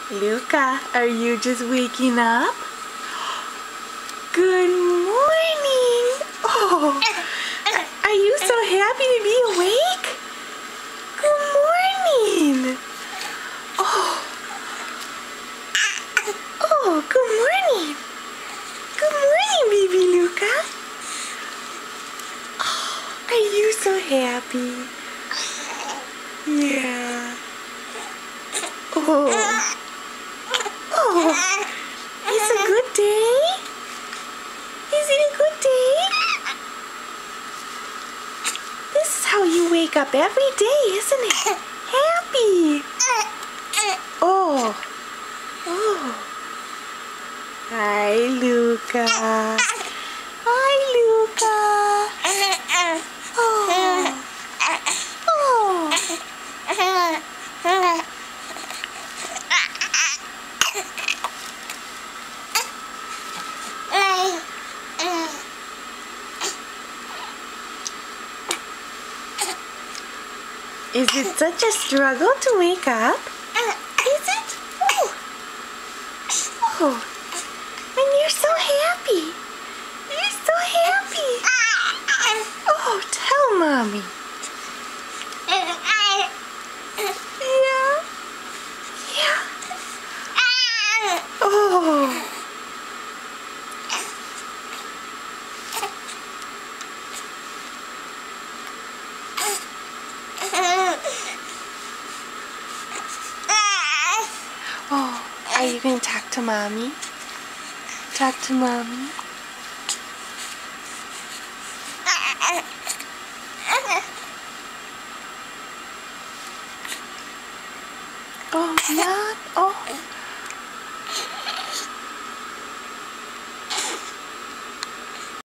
Luca, are you just waking up? Good morning! Oh, are you so happy to be awake? Good morning! Oh, good morning! Good morning, baby Luca! Oh, are you so happy? Yeah. Oh. Oh, it's a good day? Is it a good day? This is how you wake up every day, isn't it? Happy. Oh. Oh. Hi, Luca. Hi, Luca. Oh. Oh. Is it such a struggle to wake up? Is it? Oh. Oh. And you're so happy. You're so happy. Oh, tell Mommy. Yeah? Yeah. Oh. Oh, are you going to talk to Mommy? Talk to Mommy? Oh, yeah? Oh.